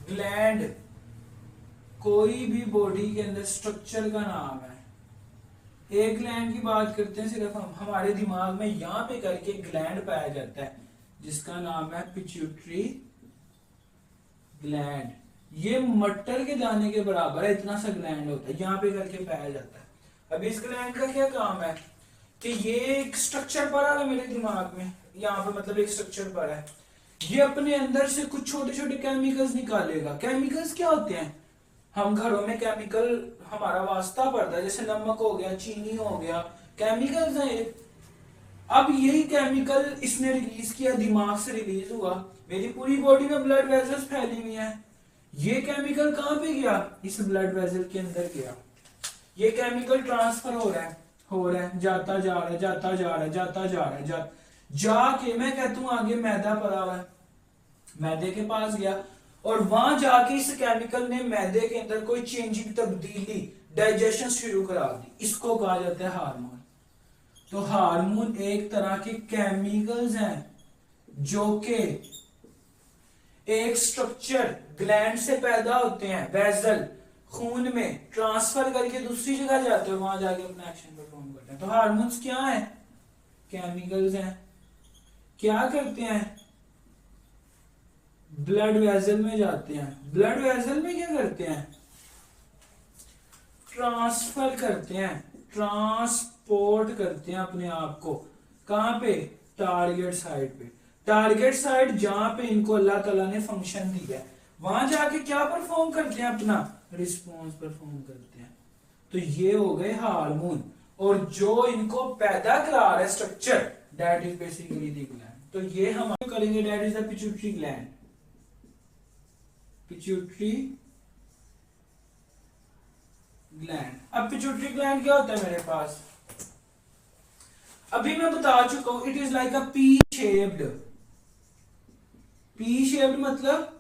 Gland कोई भी body के अंदर स्ट्रक्चर का नाम है। एक ग्लैंड की बात करते हैं सिर्फ हम, हमारे दिमाग में यहां पे करके ग्लैंड पाया जाता है जिसका नाम है पिट्यूटरी ग्लैंड। ये मटर के दाने के बराबर है, इतना सा ग्लैंड होता है, यहाँ पे करके पाया जाता है। अब इस ग्लैंड का क्या काम है कि ये एक स्ट्रक्चर पड़ा है मेरे दिमाग में, यहाँ पे मतलब एक स्ट्रक्चर पड़ा है, ये अपने अंदर से कुछ छोटे छोटे केमिकल्स निकालेगा। केमिकल्स क्या होते हैं? हम घरों में केमिकल हमारा वास्ता पड़ता है, जैसे नमक हो गया, चीनी हो गया, केमिकल्स हैं ये। अब यही केमिकल इसने रिलीज किया, दिमाग से रिलीज हुआ, मेरी पूरी बॉडी में ब्लड वेसल्स फैली हुई हैं। ये केमिकल कहां पे गया? इस ब्लड वेसल के अंदर गया। ये केमिकल ट्रांसफर हो रहा है, जाता जा रहा है, जाता जा रहा है, जाता जा रहा है, जाके मैं कहता हूं आगे मैदा पड़ा हुआ है, मैदे के पास गया और वहां जाके इस केमिकल ने मैदे के अंदर कोई चेंजिंग, तब्दीली, डाइजेशन शुरू करा दी। इसको कहा जाता है हार्मोन। तो हार्मोन एक तरह के केमिकल्स हैं जो कि एक स्ट्रक्चर ग्लैंड से पैदा होते हैं, वेसल खून में ट्रांसफर करके दूसरी जगह जाते हैं, वहां जाके अपना एक्शन परफॉर्म करते हैं। तो हार्मोन्स क्या है? केमिकल्स हैं। क्या करते हैं? ब्लड वेसल में जाते हैं। ब्लड वेसल में क्या करते हैं? ट्रांसफर करते हैं, ट्रांसपोर्ट करते हैं अपने आप को। कहां पे? टारगेट साइट पे। टारगेट साइट जहां पे इनको अल्लाह ताला ने फंक्शन दिया है, वहां जाके क्या परफॉर्म करते हैं? अपना रिस्पॉन्स परफॉर्म करते हैं। तो ये हो गए हार्मोन, और जो इनको पैदा करा रहा है structure, that is basically the gland. तो ये हम करेंगे, that is the pituitary gland. Pituitary gland. अब पिट्यूटरी ग्लैंड क्या होता है मेरे पास? अभी मैं बता चुका हूं, it is like a P shaped. P shaped मतलब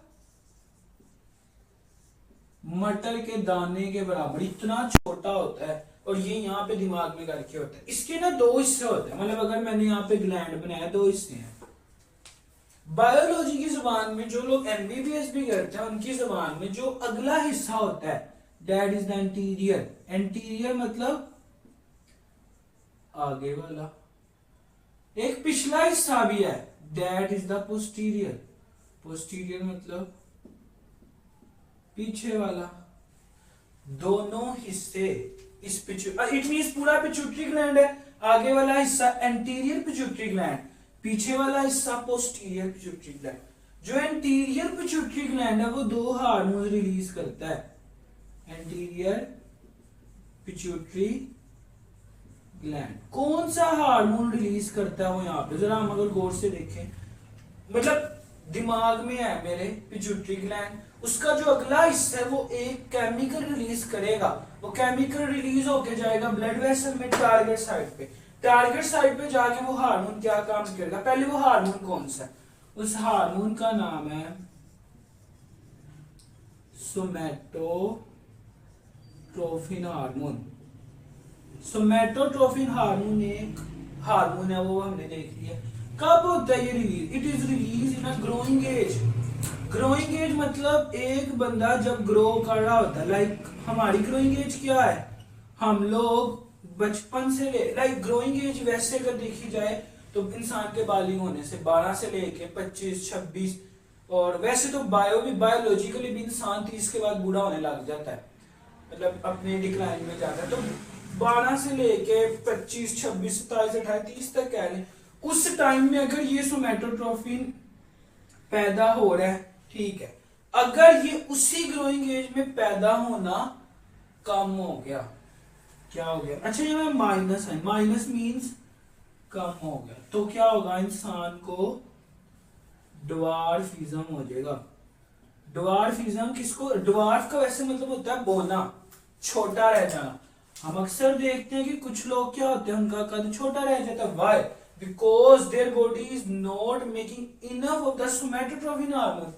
मटर के दाने के बराबर, इतना छोटा होता है, और ये यहाँ पे दिमाग में करके होता है। इसके ना दो हिस्से होते हैं, मतलब अगर मैंने यहाँ पे ग्लैंड बनाया, दो हिस्से हैं। बायोलॉजी की जुबान में जो लोग एमबीबीएस भी करते हैं, उनकी जुबान में जो अगला हिस्सा होता है, that is the anterior. Anterior मतलब आगे वाला। एक पिछला हिस्सा भी है, that is the posterior. Posterior मतलब पीछे वाला। दोनों हिस्से इस इट मींस पूरा पिट्यूटरी ग्लैंड है। आगे वाला हिस्सा एंटीरियर पिट्यूटरी ग्लैंड, पीछे वाला हिस्सा पोस्टीरियर पिट्यूटरी ग्लैंड। जो एंटीरियर पिट्यूटरी ग्लैंड है वो दो हार्मोन रिलीज करता है। एंटीरियर पिट्यूटरी ग्लैंड कौन सा हार्मोन रिलीज करता है वो यहाँ पे जरा हम अगर गौर से देखें, मतलब दिमाग में है मेरे पिट्यूटरी ग्लैंड, उसका जो अगला हिस्सा है वो एक केमिकल रिलीज करेगा। वो केमिकल रिलीज होके जाएगा ब्लड वेसल में टारगेट साइट पे। टारगेट साइट पे जाके वो हार्मोन क्या काम करेगा? पहले वो हार्मोन कौन सा है? उस हार्मोन का नाम है सोमैटोट्रोफिन हार्मोन। सोमैटोट्रोफिन हार्मोन एक हार्मोन है, वो हमने देख लिया। कब होता है ये release? It is release in a growing age. Growing age मतलब एक बंदा जब ग्रो कर रहा होता है, लाइक हमारी ग्रोइंग एज क्या है? हम लोग बचपन से ले, लाइक ग्रोइंग एज वैसे अगर देखी जाए तो इंसान के बालिग होने से 12 से लेके 25, 26, और वैसे तो बायोलॉजिकली भी इंसान 30 के बाद बूढ़ा होने लग जाता है, मतलब अपने डिक्लाइन में जाता है। तो 12 से लेके 25, 26, 27, 28, 30 तक कह लें, उस टाइम में अगर ये सोमैटोट्रोफिन पैदा हो रहा है, ठीक है। अगर ये उसी ग्रोइंग एज में पैदा होना कम हो गया, क्या हो गया? अच्छा ये में माइनस है, माइनस मींस कम हो गया, तो क्या होगा? इंसान को ड्वार्फिज्म हो जाएगा। ड्वार्फिज्म किसको? ड्वार्फ का वैसे मतलब होता है बोना, छोटा रह जाना। हम अक्सर देखते हैं कि कुछ लोग क्या होते हैं, उनका कद छोटा रह जाता है। Why? Because their body is not making enough of the somatotropin hormone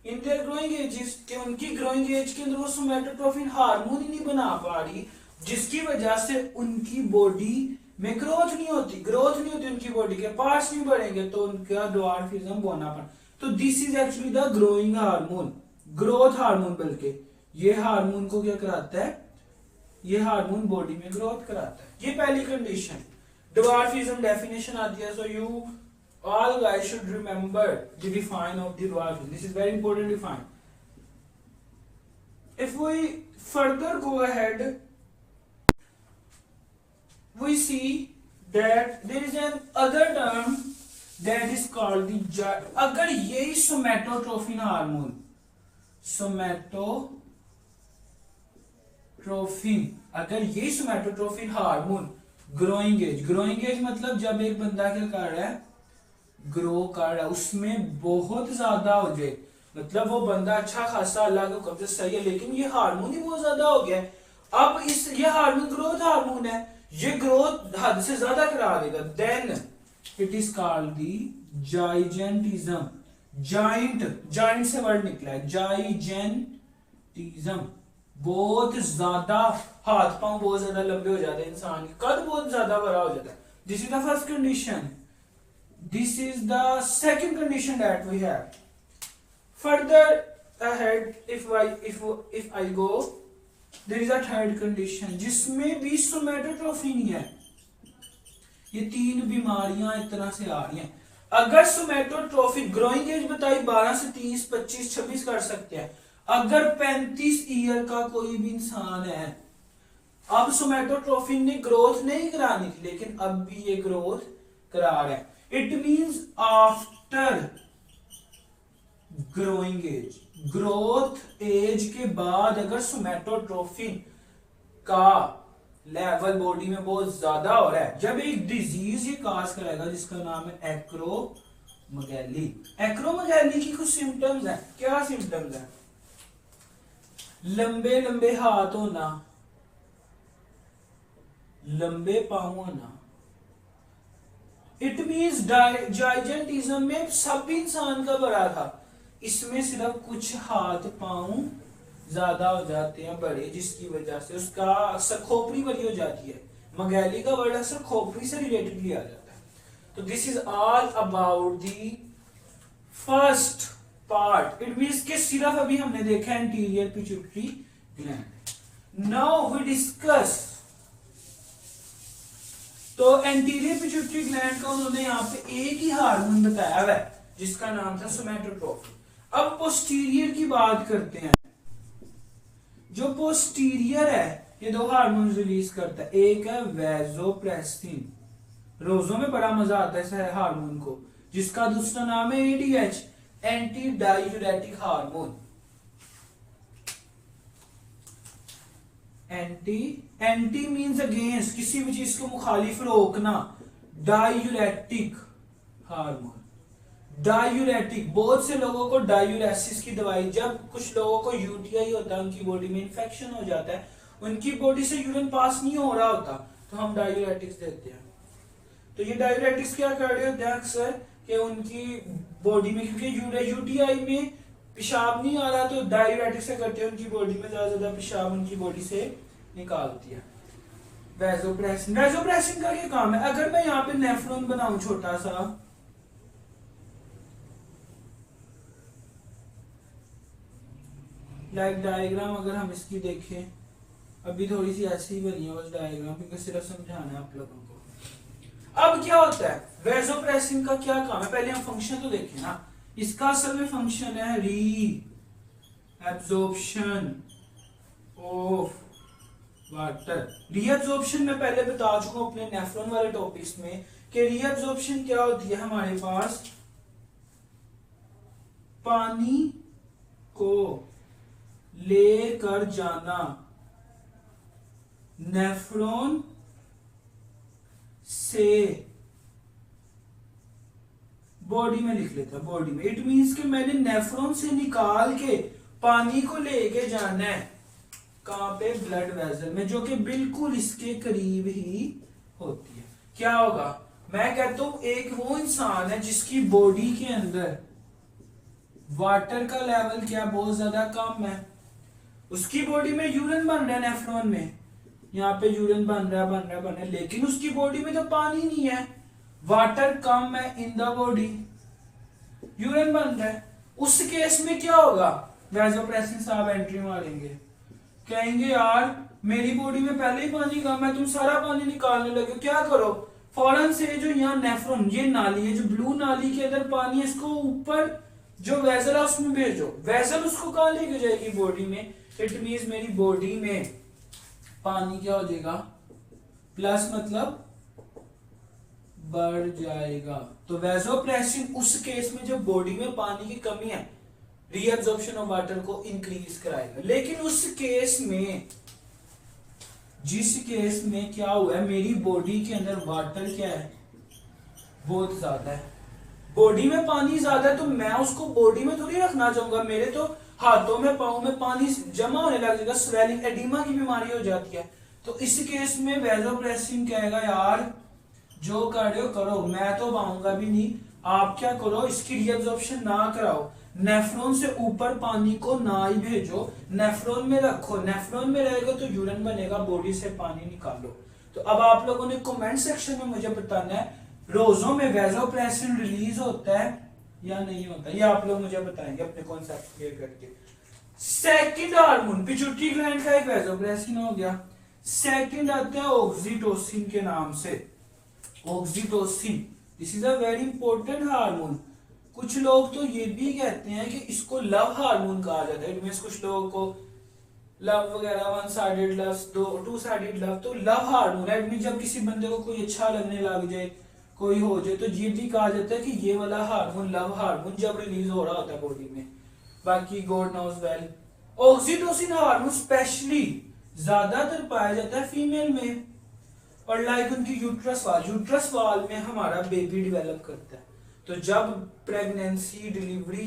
in their growing ages, कि उनकी ग्रोइंग एज के अंदर वो सोमैटोट्रोफिन हार्मोन ही नहीं बना पा रही, जिसकी वजह से उनकी बॉडी में ग्रोथ नहीं होती उनकी बॉडी के पार्ट्स नहीं बढ़ेंगे, तो उनका ड्वार्फिज्म बोनापन। तो this is actually the growing hormone, growth hormone, बल्कि ये हार्मोन को क्या कराता है, ये हार्मोन बॉडी में ग्रोथ कराता है। ये पहली कंडीशन। ड्वार्फिज्म डेफिनेशन आती है, so you all guys should remember the define of the dwarfism, this is very important define. If we further go ahead, we see that there is an other term that is called the अगर यही सोमैटोट्रोफिन hormone, अगर यही सोमैटोट्रोफिन hormone growing age मतलब जब एक बंदा क्या कर रहा है, ग्रो कर रहा है, उसमें बहुत ज्यादा हो जाए, मतलब वो बंदा अच्छा खासा अल्लाह के हुक्म से सही है, लेकिन ये हार्मोन ही बहुत ज्यादा हो गया है। अब ये हार्मोन ग्रोथ हार्मोन है, ये ग्रोथ हद से ज्यादा करा देगा, then it is called the gigantism. Giant से वर्ड निकला है, जाइजेंटिज्म। बहुत ज्यादा हाथ पांव बहुत ज्यादा लंबे हो जाते हैं, इंसान के कद बहुत ज्यादा बड़ा हो जाता है। This is the first condition. This is the second condition that we have. Further ahead if I go, there is a third condition जिसमें भी सोमैटोट्रोफिन है। ये तीन बीमारियां एक तरह से आ रही हैं। अगर सोमैटोट्रोफिन ग्रोइंग एज बताई 12 से 30, 25, 26 कर सकते हैं। अगर 35 ईयर का कोई भी इंसान है, अब सोमैटोट्रोफिन ने ग्रोथ नहीं करानी थी, लेकिन अब भी ये ग्रोथ करा रहा है। It means after growing age, growth age के बाद अगर सोमैटोट्रोफिन का लेवल बॉडी में बहुत ज्यादा हो रहा है, जब एक डिजीज ये काज करेगा जिसका नाम है एक्रोमेगैली। एक्रोमेगैली की कुछ सिम्टम्स हैं। क्या सिम्टम्स हैं? लंबे लंबे हाथ होना, लंबे पांव होना। इट मींस जाइजेंटिज्म में सब इंसान का बड़ा था, इसमें सिर्फ कुछ हाथ पांव ज्यादा हो जाते हैं बड़े, जिसकी वजह से उसका अक्सर खोपड़ी बड़ी हो जाती है। मगैली का वर्ड अक्सर खोपड़ी से रिलेटेड लिया जाता है। तो this is all about the first part. It means के सिर्फ अभी हमने देखा anterior pituitary gland. Now we discuss, तो एंटीरियर पिट्यूटरी ग्लैंड का उन्होंने यहाँ पे एक ही हार्मोन बताया हुआ है जिसका नाम था सोमैटोट्रोफिन। अब पोस्टीरियर की बात करते हैं। जो पोस्टीरियर है ये दो हार्मोन रिलीज करता है, एक है वैसोप्रेसिन, रोजों में बड़ा मजा आता है इस हार्मोन को, जिसका दूसरा नाम है ADH, anti diuretic hormone. Anti means against, किसी भी चीज को मुखालिफ रोकना। डायूरेटिक हार्मोन, डायूरेटिक, बहुत से लोगों को डायूरेसिस की दवाई, जब कुछ लोगों को यूटीआई होता है, उनकी बॉडी में इंफेक्शन हो जाता है, उनकी बॉडी से यूरिन पास नहीं हो रहा होता, तो हम डायूरेटिक्स देते हैं। तो ये डायूरेटिक्स क्या कर रहे होते हैं अक्सर कि उनकी बॉडी में, क्योंकि यूटीआई में पेशाब नहीं आ रहा, तो डायूरेटिक्स से करते हैं उनकी बॉडी में ज्यादा पेशाब उनकी बॉडी से निकालती है। वैसोप्रेसिन, वैसोप्रेसिन का ये काम है। अगर मैं यहाँ पे नेफ्रॉन बनाऊं छोटा सा, लाइक डायग्राम अगर हम इसकी देखें, अभी थोड़ी सी ऐसी ही बनी है बस डायग्राम, क्योंकि सिर्फ समझाना है आप लोगों को। अब क्या होता है वैसोप्रेसिन का, क्या काम है? पहले हम फंक्शन तो देखें ना। इसका असल में फंक्शन है री एब्जॉर्प्शन ऑफ वाटर। री एब्जॉर्प्शन मैं पहले बता चुका हूं अपने नेफ्रॉन वाले टॉपिक्स में कि री एब्जॉर्प्शन क्या होती है। हमारे पास पानी को लेकर जाना नेफ्रॉन से बॉडी में, लिख लेता बॉडी में। इट मींस कि मैंने नेफ्रॉन से निकाल के पानी को लेके जाना है कहां पे? ब्लड वेसल में, जो कि बिल्कुल इसके करीब ही होती है। क्या होगा? मैं कहता हूं एक वो इंसान है जिसकी बॉडी के अंदर वाटर का लेवल क्या बहुत ज्यादा कम है, उसकी बॉडी में यूरिन बन रहा है नेफ्रॉन में, यहाँ पे यूरिन बन रहा है, लेकिन उसकी बॉडी में तो पानी नहीं है, वाटर कम है इन द बॉडी, यूरिन बन रहा है। उस केस में क्या होगा? वैसोप्रेसिन साहब एंट्री मारेंगे, कहेंगे यार मेरी बॉडी में पहले ही पानी कम है, तुम सारा पानी निकालने लगे, क्या करो, फौरन से जो यहाँ नेफ्रॉन, ये नाली है, जो ब्लू नाली के अंदर पानी है, इसको ऊपर जो वेसल है उसमें भेजो। वेसल उसको कहाँ लेके जाएगी, बॉडी में। इट मीन्स मेरी बॉडी में पानी क्या हो जाएगा, प्लस मतलब बढ़ जाएगा। तो वैसोप्रेसिन उस केस में जब बॉडी में पानी की कमी है, रीअब्जॉर्प्शन ऑफ वाटर को इंक्रीज कराएगा। लेकिन उस केस में, जिस केस में क्या हुआ है, मेरी बॉडी के अंदर वाटर क्या है, बहुत ज्यादा है, बॉडी में पानी ज्यादा है, तो मैं उसको बॉडी में थोड़ी रखना चाहूंगा। मेरे तो हाथों में, पाँव में पानी जमा होने लग जाएगा, स्वेलिंग, एडिमा की बीमारी हो जाती है। तो इस केस में वैसोप्रेसिन कहेगा यार जो कर रहे हो करो, मैं तो पाऊंगा भी नहीं, आप क्या करो, इसकी रीअब्जॉर्प्शन ना कराओ, नेफ्रॉन से ऊपर पानी को ना ही भेजो, नेफ्रॉन में रखो, नेफ्रॉन में रहेगा तो यूरिन बनेगा, बॉडी से पानी निकालो। तो अब आप लोगों ने कमेंट सेक्शन में मुझे बताना है, रोजों में वैसोप्रेसिन रिलीज होता है या नहीं होता, ये आप लोग मुझे बताएंगे अपने कॉन्सेप्ट क्लियर करके। सेकंड हार्मोन, पिट्यूटरी ग्लैंड का एक वैसोप्रेसिन हो गया। सेकंड आता है ऑक्सीटोसिन के नाम से, oxytocin, this is a very important hormone. कुछ लोग तो ये भी कहते हैं कि इसको लव हार्मोन कहा जाता है। इट मींस कुछ लोगों को लव वगैरह, one sided love, two sided love, तो लव हार्मोन है। इट मींस जब किसी बंदे को कोई अच्छा लगने लग जाए, कोई हो जाए, तो ये भी कहा जाता है कि ये वाला हार्मोन लव हार्मोन जब रिलीज हो रहा होता है बॉडी में। बाकी God knows well. Oxytocin hormone specially ज्यादातर पाया जाता है फीमेल में, और लाइक उनकी यूट्रस वाल में हमारा बेबी डेवलप करता है। तो जब pregnancy, delivery,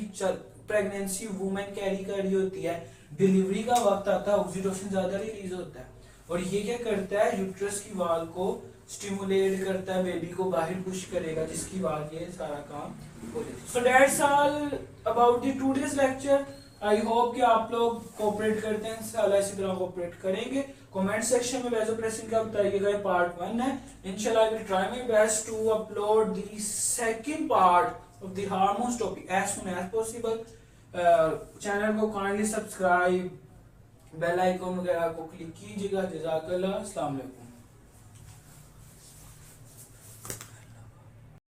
pregnancy women carry कर रही होती है, डिलीवरी का वक्त आता है, ऑक्सीटोसिन ज्यादा रिलीज होता है, और ये क्या करता है, यूट्रस की वाल को स्टिमुलेट करता है, बेबी को बाहर पुश करेगा, जिसकी बाद ये सारा काम हो जाता है। So that's all about the today's lecture. I hope कि आप लोग कोऑपरेट करते हैं, इंशाल्लाह इसी तरह कोऑपरेट करेंगे। कमेंट सेक्शन में वैसोप्रेसिन का बताइएगा, पार्ट 1 है। इंशाल्लाह I will try my best to upload the second part of the hormones topic as soon as possible. Channel को काइंडली सब्सक्राइब, बेल आइकन वगैरह को क्लिक कीजिएगा। जज़ाकल्लाह, अस्सलाम वालेकुम।